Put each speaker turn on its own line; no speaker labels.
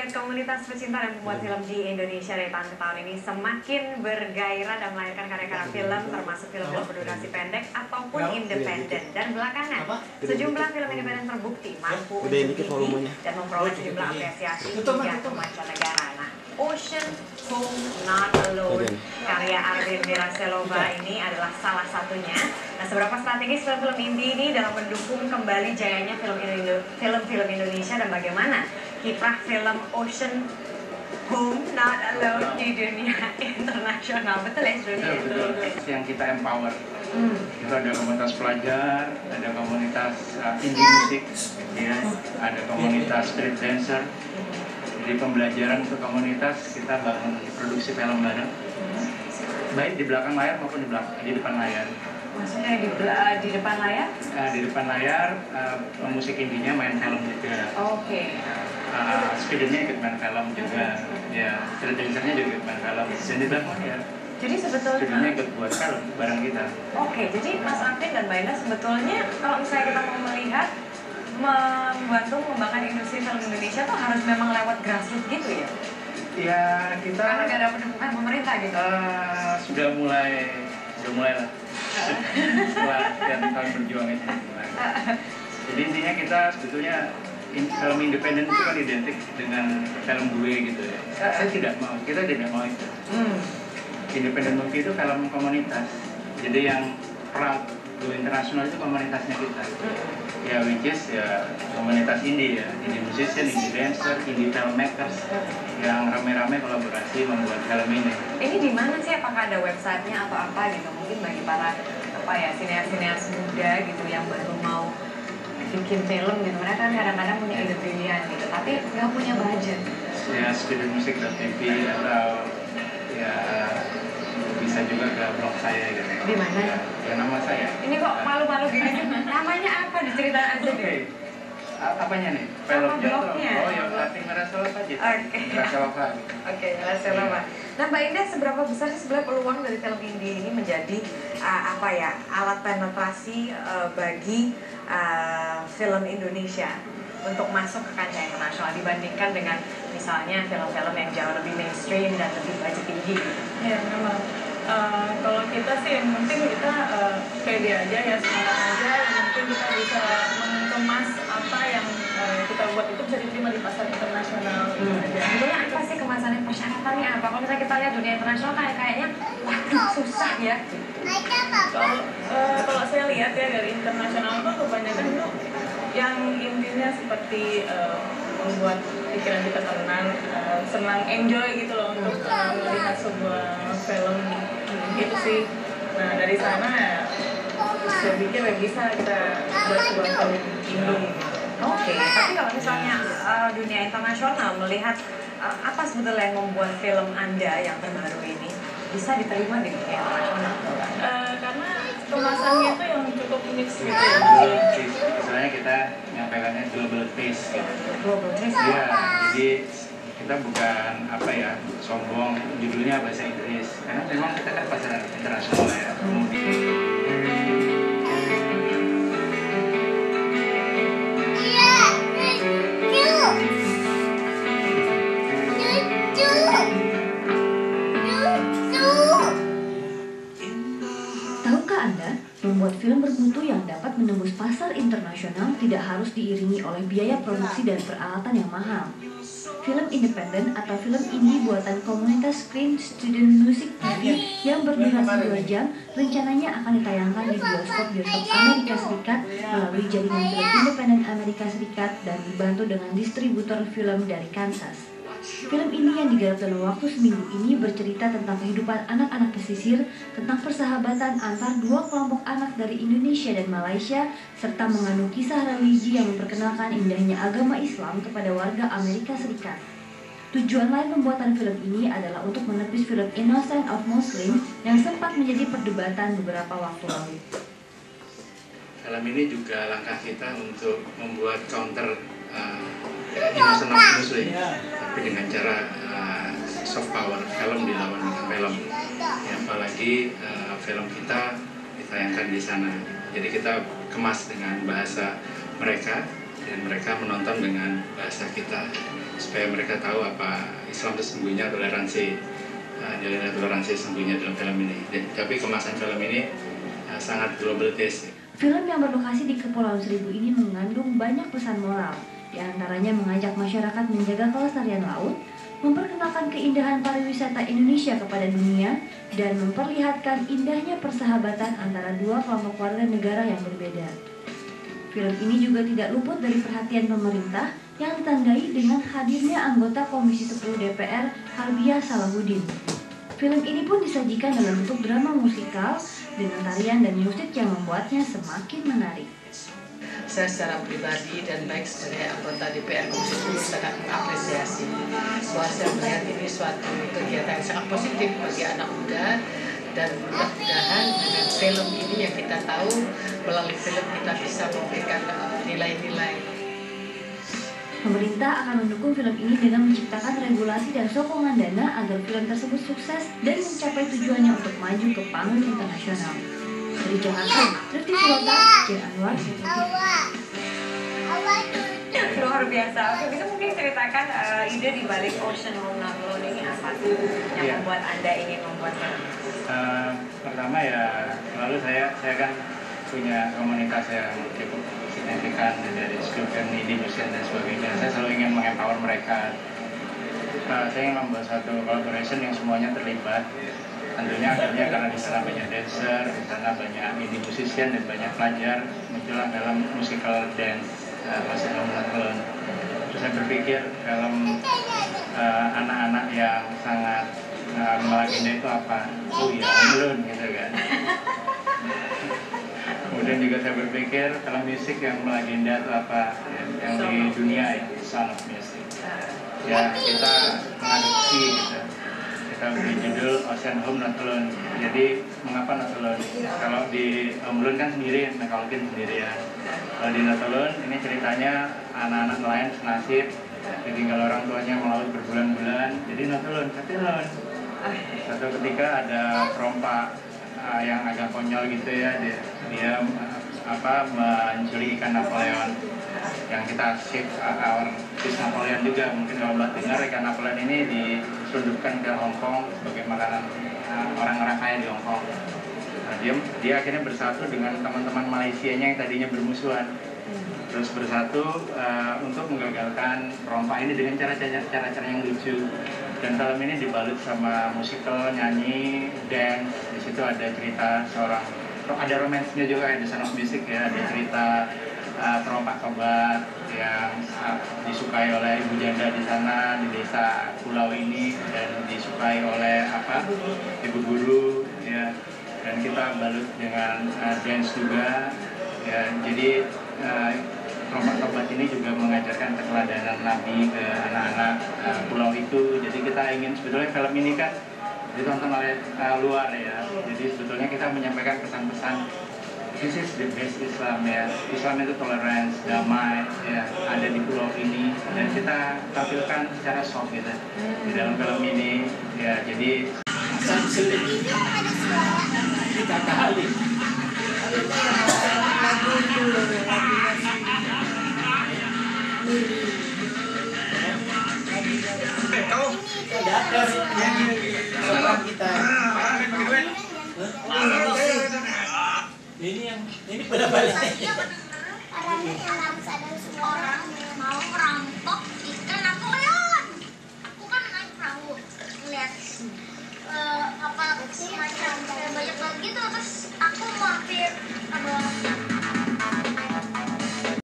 melihat komunitas pecinta dan pembuat film di Indonesia dari tahun ke tahun ini semakin bergairah dan melahirkan karya-karya film, termasuk film-film berdurasi pendek ataupun independen. Dan belakangan, sejumlah film independen terbukti mampu unjuk gigi dan memperoleh sejumlah apresiasi hingga ke mancanegara. Nah, Ocean Home Not Alone karya Arvin Viraselova ini adalah salah satunya. Nah, seberapa strategis film-film indie ini dalam mendukung kembali jayanya film-film Indonesia dan bagaimana kiprah film Ocean Home Not Alone di dunia internasional. Betul ya, Juni?
Betul. Yang kita empower. Itu ada komunitas pelajar, ada komunitas indie musik, ya, ada komunitas street dancer. Jadi pembelajaran untuk komunitas kita bangun produksi film bareng, baik di belakang layar maupun di depan layar.
Maksudnya di depan layar?
Di depan layar, musik indinya main film juga.
Oke.
Speedernya ikut main film juga, ya, street dancernya juga ikut main film. Dan di belakang layar.
Jadi sebetulnya
Speedernya ikut buat film bareng kita.
Oke, jadi Mas Arvin dan Mbak Indah sebetulnya kalau misalnya kita mau melihat membantu mengembangkan industri film Indonesia tuh harus memang lewat grassroots gitu ya?
Ya, kita
Karena nggak ada pendukungan pemerintah gitu?
sudah mulai lah. Setelah sekian tahun berjuang itu. Jadi intinya kita sebetulnya film independen itu kan identik dengan film gue gitu ya. Kita tidak mau itu. Independent movie itu film komunitas. Jadi yang proud go internasional itu komunitasnya kita. Ya, which is ya komunitas indie ya, indie musician, indie dancer, indie filmmakers yang rame-rame kolaborasi membuat film ini.
Ini di mana sih? Apakah ada websitenya atau apa gitu? Mungkin bagi para sineas-sineas muda gitu yang baru mau bikin film gitu, mereka kan kadang-kadang punya ide brilian gitu, tapi nggak punya budget.
Ya, speedermusic.tv atau ya bisa juga ke blog saya gitu.
Di mana?
Ya, nama saya.
Ini kok malu-malu gini sih? Namanya apa? Diceritain aja deh.
Apanya nih?
Sama
Filmnya
blognya.
Oh, yang Arvin Viraselova aja.
Oke.
Viraselova.
Oke, Viraselova. Nah, Mbak Indah, seberapa besar sih sebenarnya peluang dari film indie ini menjadi alat penetrasi bagi film Indonesia untuk masuk ke kancah internasional dibandingkan dengan misalnya film-film yang jauh lebih mainstream dan lebih budget tinggi gitu?
Ya, memang. Kalau kita sih yang penting kita pede aja ya, semangat aja. Yang penting kita bisa mengemas apa yang kita buat itu bisa diterima di pasar internasional.
Sebetulnya apa sih kemasannya, persyaratannya apa? Kalau misalnya kita lihat dunia internasional kayaknya waduh susah ya.
Kalau saya lihat ya dari internasional tuh kebanyakan itu yang intinya seperti membuat pikiran kita tenang, senang, enjoy gitu loh untuk melihat sebuah film gitu sih. Nah, dari sana ya saya pikir bisa kita buat sebuah film Indo.
Oke, tapi kalau misalnya dunia internasional melihat apa sebetulnya yang membuat film Anda yang terbaru ini bisa diterima di dunia internasional?
Karena kemasannya itu yang cukup unik gitu ya.
Misalnya kita menyampaikannya global taste gitu.
Global taste?
Iya, jadi kita bukan sombong, judulnya bahasa Inggris. Karena memang kita kan pasar internasional ya.
Tahukah Anda, membuat film bermutu yang dapat menembus pasar internasional tidak harus diiringi oleh biaya produksi dan peralatan yang mahal. Film independen atau film indie buatan komunitas Screen Student Music TV yang berdurasi 2 jam rencananya akan ditayangkan di bioskop-bioskop Amerika Serikat melalui jaringan film independen Amerika Serikat dan dibantu dengan distributor film dari Kansas. Film ini yang digarap dalam waktu seminggu ini bercerita tentang kehidupan anak-anak pesisir, tentang persahabatan antar dua kelompok anak dari Indonesia dan Malaysia, serta mengandung kisah religi yang memperkenalkan indahnya agama Islam kepada warga Amerika Serikat. Tujuan lain pembuatan film ini adalah untuk menepis film Innocent of Muslim yang sempat menjadi perdebatan beberapa waktu lalu.
Film ini juga langkah kita untuk membuat counter Innocent of Muslim, tapi dengan cara soft power, film dilawan dengan film. Ya, apalagi film kita ditayangkan di sana. Jadi kita kemas dengan bahasa mereka dan mereka menonton dengan bahasa kita. supaya mereka tahu apa Islam sesungguhnya, toleransi, nilai toleransi sesungguhnya dalam film ini. Tapi kemasan film ini sangat global taste.
Film yang berlokasi di Kepulauan Seribu ini mengandung banyak pesan moral, di antaranya mengajak masyarakat menjaga kelestarian laut, memperkenalkan keindahan pariwisata Indonesia kepada dunia, dan memperlihatkan indahnya persahabatan antara dua kelompok warga negara yang berbeda. Film ini juga tidak luput dari perhatian pemerintah yang ditandai dengan hadirnya anggota Komisi 10 DPR Halbiah Salahuddin. Film ini pun disajikan dalam bentuk drama musikal dengan tarian dan musik yang membuatnya semakin menarik.
Saya secara pribadi dan baik sebagai anggota DPR Komisi 10 sangat mengapresiasi bahwa saya melihat ini suatu kegiatan yang sangat positif bagi anak muda, dan mudah-mudahan dengan film ini yang kita tahu, melalui film kita bisa memberikan nilai-nilai.
Pemerintah akan mendukung film ini dengan menciptakan regulasi dan sokongan dana agar film tersebut sukses dan mencapai tujuannya untuk maju ke panggung internasional. Dari Jakarta, Rifti Purwota, Jen Anwar,
Luar biasa. Oke, bisa mungkin ceritakan ide di balik Ocean Home Not Alone ini apa tuh yang membuat Anda ingin membuat film?
Pertama ya, lalu saya kan punya komunitas yang cukup signifikan dari School Family Musician dan sebagainya. Saya selalu ingin mengempower mereka. Saya ingin membuat satu collaboration yang semuanya terlibat. Tentunya akhirnya karena di sana banyak dancer, di sana banyak indie musician dan banyak pelajar, muncullah dalam musical dance Ocean Home Not Alone. Terus saya berpikir film anak-anak yang sangat melegenda itu apa? Oh ya, Home Alone gitu kan. Kemudian juga saya berpikir film musik yang melegenda itu apa? Yang di dunia ya, Sound of Music. Ya kita mengadopsi gitu. Kita beri judul Ocean Home Not Alone. Jadi mengapa Not Alone? Kalau di Home Alone kan sendiri, Nicole sendiri ya. Kalau di Not Alone ini ceritanya anak-anak nelayan senasib ditinggal orang tuanya melaut berbulan-bulan. Jadi Not Alone, tapi alone. Suatu ketika ada perompak yang agak konyol gitu ya, dia mencuri ikan Napoleon yang kita ship our fish Napoleon juga. Mungkin kalau Mbak dengar, ikan Napoleon ini diselundupkan ke Hong Kong sebagai makanan orang-orang kaya di Hong Kong. Nah, dia akhirnya bersatu dengan teman-teman Malaysianya yang tadinya bermusuhan, terus bersatu untuk menggagalkan perompak ini dengan cara-cara yang lucu. Dan film ini dibalut sama musikal, nyanyi, dance. Di situ ada cerita ada romansnya juga, ada Sound of Music ya, ada cerita perompak tobat yang disukai oleh ibu janda di sana di desa pulau ini, dan disukai oleh ibu guru ya, dan kita balut dengan dance juga ya. Jadi perompak tobat ini juga mengajarkan keteladanan Nabi ke anak-anak pulau itu. Jadi kita ingin, sebetulnya film ini kan ditonton oleh luar ya, jadi sebetulnya kita menyampaikan pesan-pesan this is the best Islam ya. Islam itu tolerance, damai ya, ada di pulau ini, dan kita tampilkan secara soft gitu di dalam film ini ya. Jadi
kita kali kau ada seorang kita ini pada balik.